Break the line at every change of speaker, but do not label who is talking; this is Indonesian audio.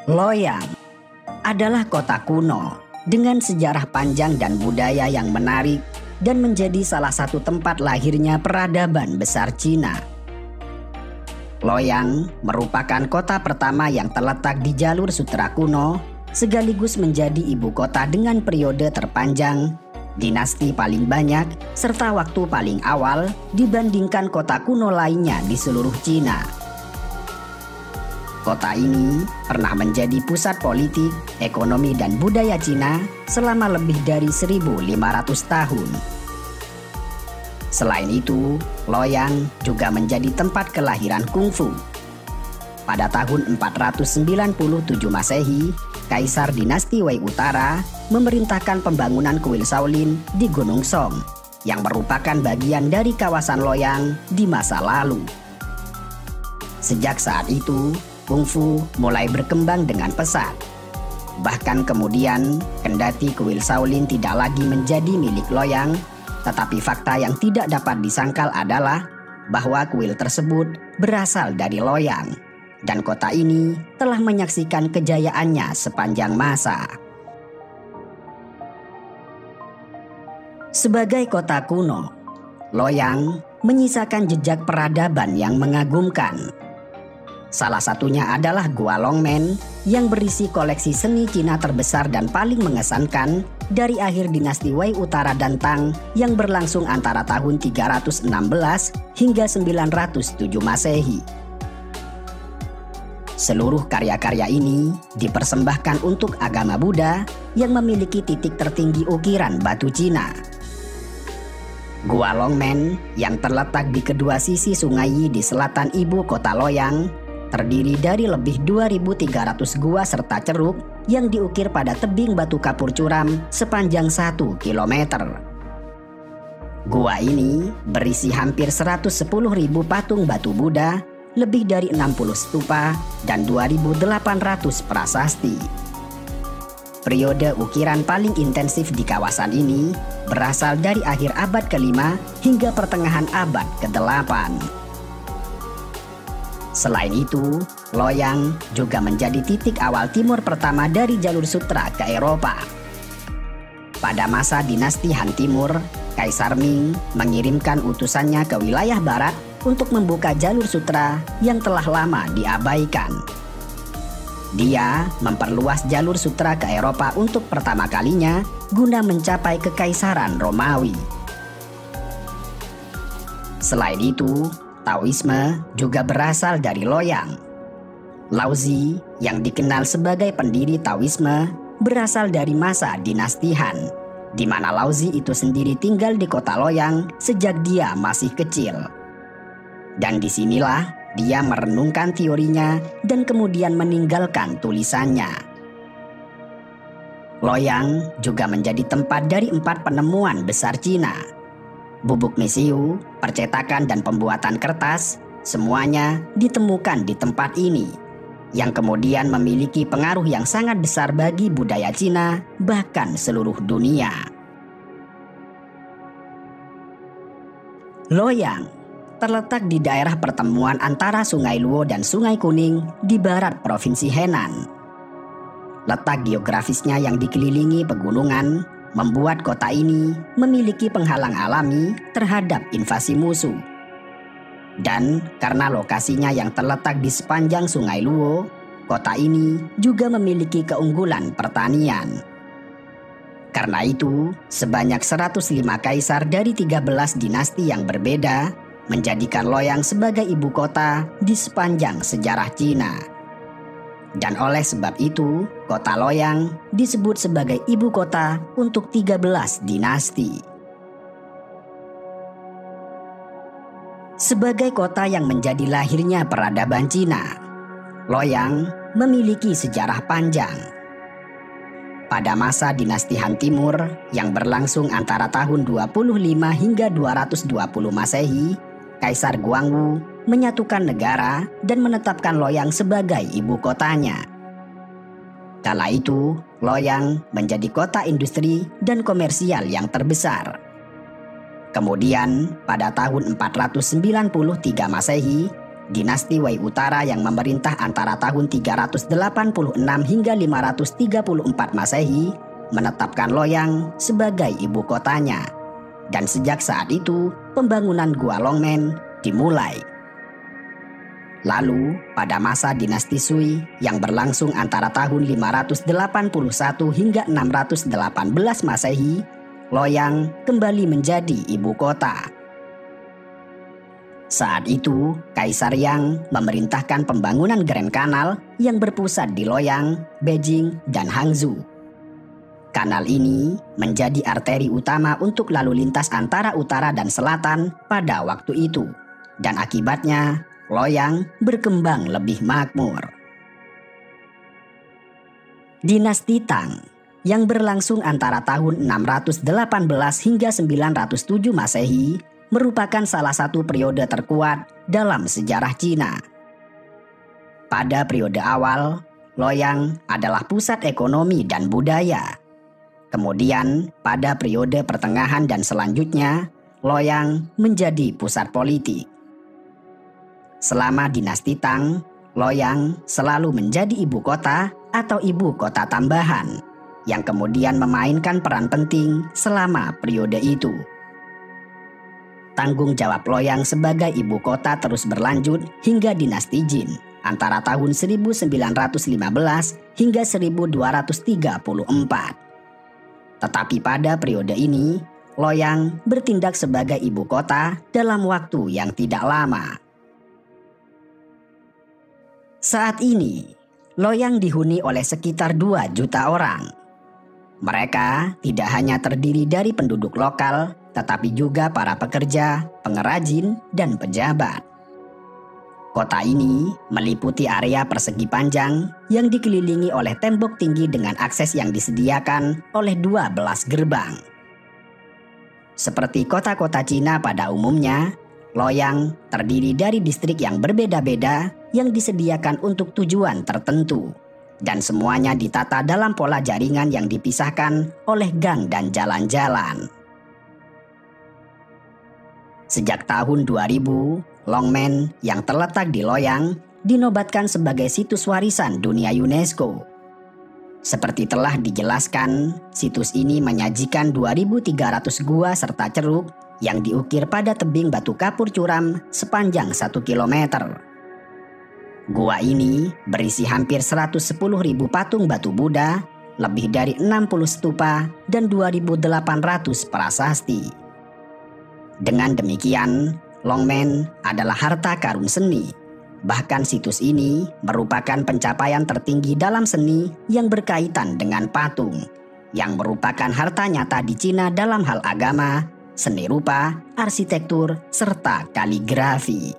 Loyang adalah kota kuno dengan sejarah panjang dan budaya yang menarik dan menjadi salah satu tempat lahirnya peradaban besar Cina. Loyang merupakan kota pertama yang terletak di jalur Sutra kuno, sekaligus menjadi ibu kota dengan periode terpanjang, dinasti paling banyak, serta waktu paling awal dibandingkan kota kuno lainnya di seluruh Cina. Kota ini pernah menjadi pusat politik, ekonomi, dan budaya Cina selama lebih dari 1.500 tahun. Selain itu, Loyang juga menjadi tempat kelahiran kungfu. Pada tahun 497 Masehi, Kaisar dinasti Wei Utara memerintahkan pembangunan kuil Shaolin di Gunung Song, yang merupakan bagian dari kawasan Loyang di masa lalu. Sejak saat itu, kungfu mulai berkembang dengan pesat. Bahkan kemudian, kendati kuil Shaolin tidak lagi menjadi milik Loyang, tetapi fakta yang tidak dapat disangkal adalah bahwa kuil tersebut berasal dari Loyang, dan kota ini telah menyaksikan kejayaannya sepanjang masa. Sebagai kota kuno, Loyang menyisakan jejak peradaban yang mengagumkan. Salah satunya adalah Gua Longmen yang berisi koleksi seni Cina terbesar dan paling mengesankan dari akhir dinasti Wei Utara dan Tang yang berlangsung antara tahun 316 hingga 907 Masehi. Seluruh karya-karya ini dipersembahkan untuk agama Buddha yang memiliki titik tertinggi ukiran batu Cina. Gua Longmen yang terletak di kedua sisi Sungai Yi di selatan ibu kota Loyang terdiri dari lebih 2.300 gua serta ceruk yang diukir pada tebing batu kapur curam sepanjang 1 km. Gua ini berisi hampir 110.000 patung batu Buddha, lebih dari 60 stupa, dan 2.800 prasasti. Periode ukiran paling intensif di kawasan ini berasal dari akhir abad ke-5 hingga pertengahan abad ke-8. Selain itu, Loyang juga menjadi titik awal timur pertama dari jalur sutra ke Eropa. Pada masa dinasti Han Timur, Kaisar Ming mengirimkan utusannya ke wilayah barat untuk membuka jalur sutra yang telah lama diabaikan. Dia memperluas jalur sutra ke Eropa untuk pertama kalinya guna mencapai kekaisaran Romawi. Selain itu, Taoisme juga berasal dari Loyang. Laozi yang dikenal sebagai pendiri Taoisme berasal dari masa dinasti Han, di mana Laozi itu sendiri tinggal di kota Loyang sejak dia masih kecil. Dan disinilah dia merenungkan teorinya dan kemudian meninggalkan tulisannya. Loyang juga menjadi tempat dari 4 penemuan besar Cina. Bubuk mesiu, percetakan, dan pembuatan kertas, semuanya ditemukan di tempat ini, yang kemudian memiliki pengaruh yang sangat besar bagi budaya Cina, bahkan seluruh dunia. Loyang terletak di daerah pertemuan antara Sungai Luo dan Sungai Kuning di barat Provinsi Henan. Letak geografisnya yang dikelilingi pegunungan membuat kota ini memiliki penghalang alami terhadap invasi musuh. Dan karena lokasinya yang terletak di sepanjang Sungai Luo, kota ini juga memiliki keunggulan pertanian. Karena itu, sebanyak 105 kaisar dari 13 dinasti yang berbeda menjadikan Loyang sebagai ibu kota di sepanjang sejarah Cina. Dan oleh sebab itu, kota Loyang disebut sebagai ibu kota untuk 13 dinasti. Sebagai kota yang menjadi lahirnya peradaban Cina, Loyang memiliki sejarah panjang. Pada masa dinasti Han Timur yang berlangsung antara tahun 25 hingga 220 Masehi, Kaisar Guangwu menyatukan negara dan menetapkan Loyang sebagai ibu kotanya. Kala itu, Loyang menjadi kota industri dan komersial yang terbesar. Kemudian, pada tahun 493 Masehi, dinasti Wei Utara yang memerintah antara tahun 386 hingga 534 Masehi menetapkan Loyang sebagai ibu kotanya. Dan sejak saat itu, pembangunan Gua Longmen dimulai. Lalu, pada masa dinasti Sui yang berlangsung antara tahun 581 hingga 618 Masehi, Loyang kembali menjadi ibu kota. Saat itu, Kaisar Yang memerintahkan pembangunan Grand Canal yang berpusat di Loyang, Beijing, dan Hangzhou. Kanal ini menjadi arteri utama untuk lalu lintas antara utara dan selatan pada waktu itu, dan akibatnya Loyang berkembang lebih makmur. Dinasti Tang yang berlangsung antara tahun 618 hingga 907 Masehi merupakan salah satu periode terkuat dalam sejarah Cina. Pada periode awal, Loyang adalah pusat ekonomi dan budaya. Kemudian, pada periode pertengahan dan selanjutnya, Loyang menjadi pusat politik. Selama dinasti Tang, Loyang selalu menjadi ibu kota atau ibu kota tambahan, yang kemudian memainkan peran penting selama periode itu. Tanggung jawab Loyang sebagai ibu kota terus berlanjut hingga dinasti Jin antara tahun 1915 hingga 1234. Tetapi pada periode ini, Loyang bertindak sebagai ibu kota dalam waktu yang tidak lama. Saat ini, Loyang dihuni oleh sekitar 2 juta orang. Mereka tidak hanya terdiri dari penduduk lokal, tetapi juga para pekerja, pengrajin, dan pejabat. Kota ini meliputi area persegi panjang yang dikelilingi oleh tembok tinggi dengan akses yang disediakan oleh 12 gerbang. Seperti kota-kota Cina pada umumnya, Loyang terdiri dari distrik yang berbeda-beda yang disediakan untuk tujuan tertentu, dan semuanya ditata dalam pola jaringan yang dipisahkan oleh gang dan jalan-jalan. Sejak tahun 2000, Longmen yang terletak di Loyang dinobatkan sebagai situs warisan dunia UNESCO. Seperti telah dijelaskan, situs ini menyajikan 2.300 gua serta ceruk yang diukir pada tebing batu kapur curam sepanjang 1 kilometer. Gua ini berisi hampir 110.000 patung batu Buddha, lebih dari 60 stupa, dan 2.800 prasasti. Dengan demikian, Longmen adalah harta karun seni. Bahkan situs ini merupakan pencapaian tertinggi dalam seni yang berkaitan dengan patung, yang merupakan harta nyata di Cina dalam hal agama, seni rupa, arsitektur, serta kaligrafi.